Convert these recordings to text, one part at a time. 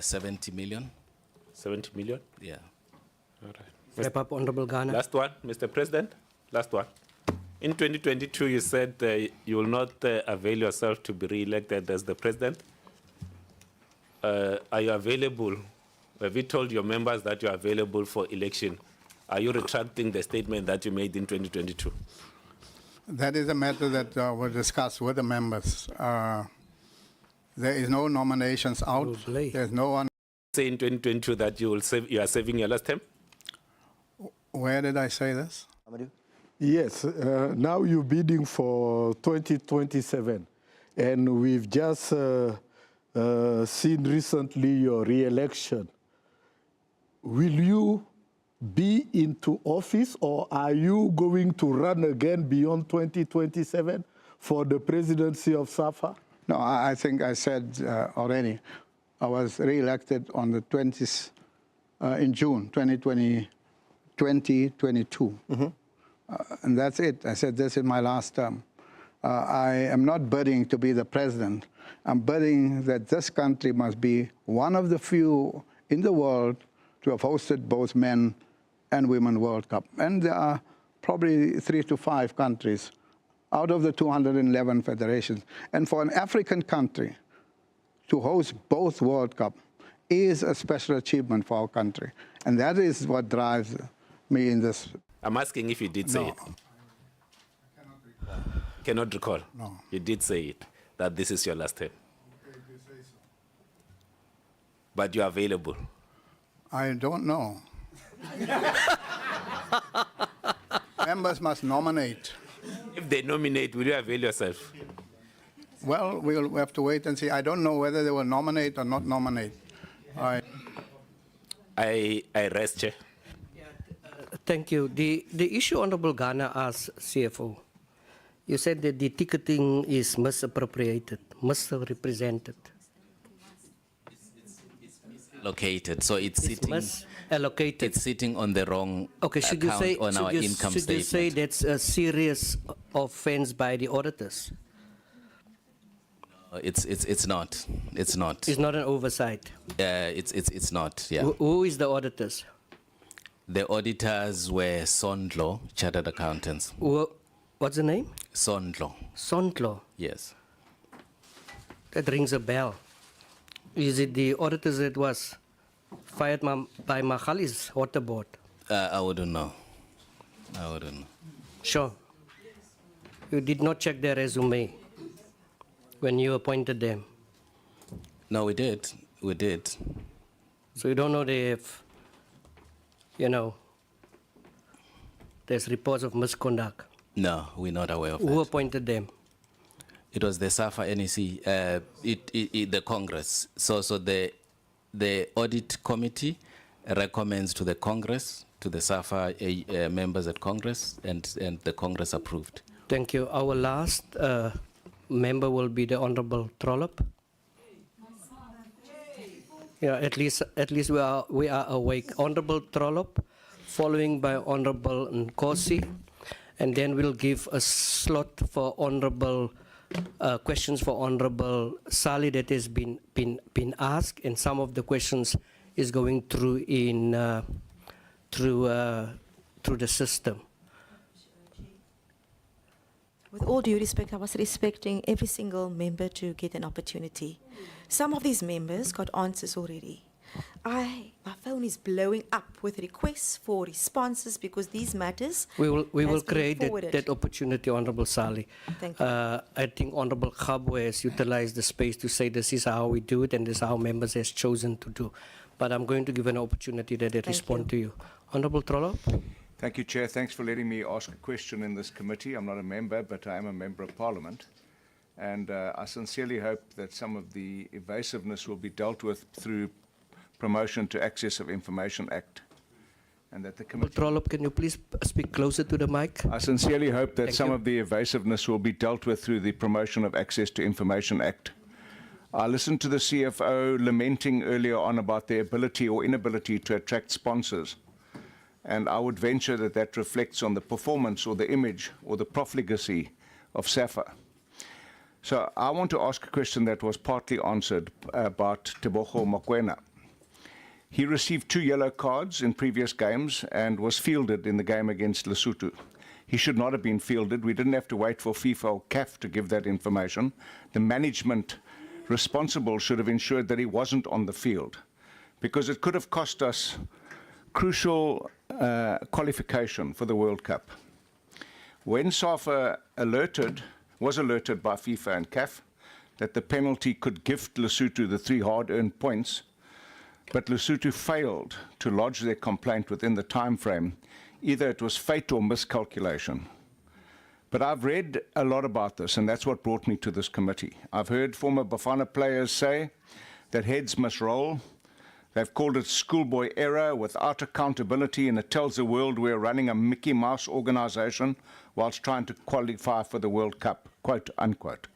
70 million. 70 million? Yeah. All right. Wrap up, Honorable Gana. Last one, Mr. President. Last one. In 2022, you said you will not avail yourself to be re-elected as the president. Are you available? Have you told your members that you are available for election? Are you retracting the statement that you made in 2022? That is a matter that was discussed with the members. There is no nominations out. There's no one. Say in 2022 that you are saving your last term? Where did I say this? Yes, now you're bidding for 2027, and we've just seen recently your re-election. Will you be into office, or are you going to run again beyond 2027 for the presidency of SAFA? No, I think I said already. I was re-elected on the 20th in June 2022. And that's it. I said this is my last term. I am not bidding to be the president. I'm bidding that this country must be one of the few in the world to have hosted both men and women World Cup. And there are probably 3 to 5 countries out of the 211 federations. And for an African country to host both World Cup is a special achievement for our country. And that is what drives me in this. I'm asking if you did say it. I cannot recall. Cannot recall? No. You did say it, that this is your last term. Okay, if you say so. But you're available. I don't know. Members must nominate. If they nominate, will you avail yourself? Well, we'll have to wait and see. I don't know whether they will nominate or not nominate. I rest, Chair. Thank you. The issue Honorable Gana asked CFO, you said that the ticketing is misappropriated, misrepresented. Located, so it's sitting. Misallocated. It's sitting on the wrong should you account say, on our income should statement. you say that's a serious offense by the auditors? It's not. It's not. It's not an oversight. It's not. Yeah. Who is the auditors? The auditors were Sondlo, Chartered Accountants. What's the name? Sondlo. Sondlo. Yes. That rings a bell. Is it the auditors that was fired by Makhali's water board? I wouldn't know. I wouldn't know. Sure. You did not check their resume when you appointed them? No, we did. We did. So you don't know if, there's reports of misconduct? No, we're not aware of Who that. appointed them? It was the SAFA NEC, the Congress. So the audit committee recommends to the Congress, to the SAFA members at Congress, and the Congress approved. Thank you. Our last member will be the Honorable Trollop. Yeah, at least we are awake. Honorable Trollop, following by Honorable Nkosi, and then we'll give a slot for Honorable questions for Honorable Sali that has been asked, and some of the questions is going through through the system. With all due respect, I was respecting every single member to get an opportunity. Some of these members got answers already. My phone is blowing up with requests for responses because these matters. We will create that opportunity, Honorable Sali. Thank you. I think Honorable Khabwe has utilized the space to say this is how we do it and this is how members has chosen to do. But I'm going to give an opportunity that they respond to you. Honorable Trollop. Thank you, Chair. Thanks for letting me ask a question in this committee. I'm not a member, but I am a member of Parliament. And I sincerely hope that some of the evasiveness will be dealt with through Promotion to Access of Information Act. And that the committee... Trollop, can you please speak closer to the mic? I sincerely hope that some of the evasiveness will be dealt with through the Promotion of Access to Information Act. I listened to the CFO lamenting earlier on about their ability or inability to attract sponsors. And I would venture that that reflects on the performance or the image or the profligacy of SAFA. So I want to ask a question that was partly answered about Tebogo Mokoena. He received 2 yellow cards in previous games and was fielded in the game against Lesotho. He should not have been fielded. We didn't have to wait for FIFA or CAF to give that information. The management responsible should have ensured that he wasn't on the field, because it could have cost us crucial qualification for the World Cup. When SAFA was alerted by FIFA and CAF that the penalty could gift Lesotho the 3 hard-earned points, but Lesotho failed to lodge their complaint within the time frame, either it was fate or miscalculation. But I've read a lot about this, and that's what brought me to this committee. I've heard former Bafana players say that heads must roll. They've called it schoolboy error without accountability, and it tells the world we're running a Mickey Mouse organization whilst trying to qualify for the World Cup, quote unquote.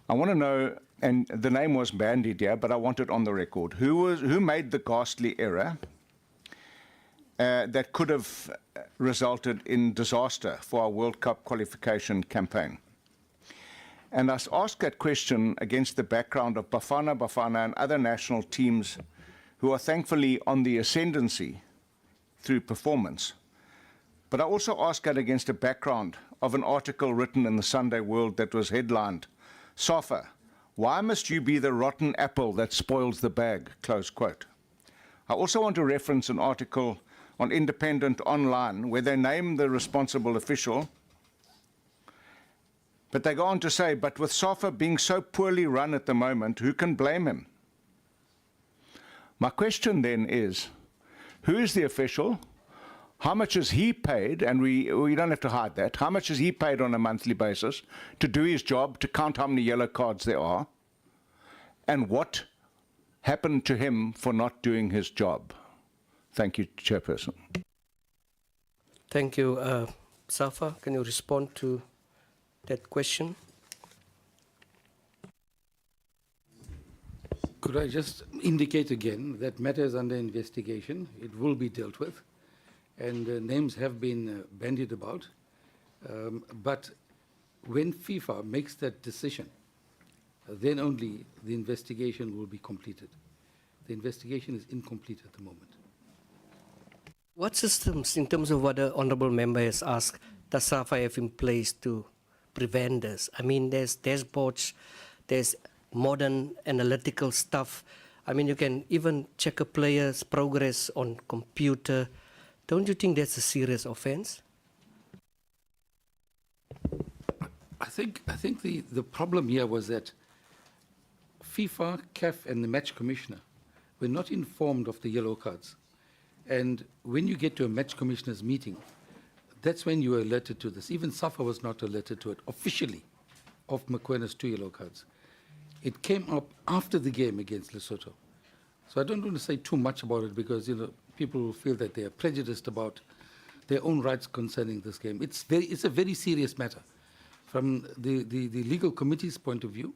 I want to know, and the name was bandied here, but I want it on the record. Who made the ghastly error that could have resulted in disaster for our World Cup qualification campaign? And I ask that question against the background of Bafana and other national teams who are thankfully on the ascendancy through performance. But I also ask that against a background of an article written in the Sunday World that was headlined, "SAFA, why must you be the rotten apple that spoils the bag?" Close quote. I also want to reference an article on Independent Online where they name the responsible official, but they go on to say, but with SAFA being so poorly run at the moment, who can blame him? My question then is, who is the official? How much is he paid? And we don't have to hide that. How much is he paid on a monthly basis to do his job, to count how many yellow cards there are? And what happened to him for not doing his job? Thank you, Chairperson. Thank you. SAFA, can you respond to that question? Could I just indicate again that matter is under investigation. It will be dealt with. And names have been bandied about. But when FIFA makes that decision, then only the investigation will be completed. The investigation is incomplete at the moment. What systems, in terms of what the honourable member has asked, does SAFA have in place to prevent this? I mean, there's dashboards, there's modern analytical stuff. I mean, you can even check a player's progress on computer. Don't you think that's a serious offence? I think the problem here was that FIFA, CAF, and the match commissioner were not informed of the yellow cards. And when you get to a match commissioner's meeting, that's when you are alerted to this. Even SAFA was not alerted to it officially, of Mokwena's 2 yellow cards. It came up after the game against Lesotho. So I don't want to say too much about it because, you know, people will feel that they are prejudiced about their own rights concerning this game. It's a very serious matter. From the legal committee's point of view,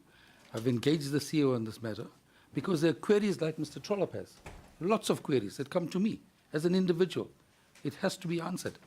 I've engaged the CEO on this matter because there are queries like Mr. Trollop has. Lots of queries that come to me as an individual. It has to be answered.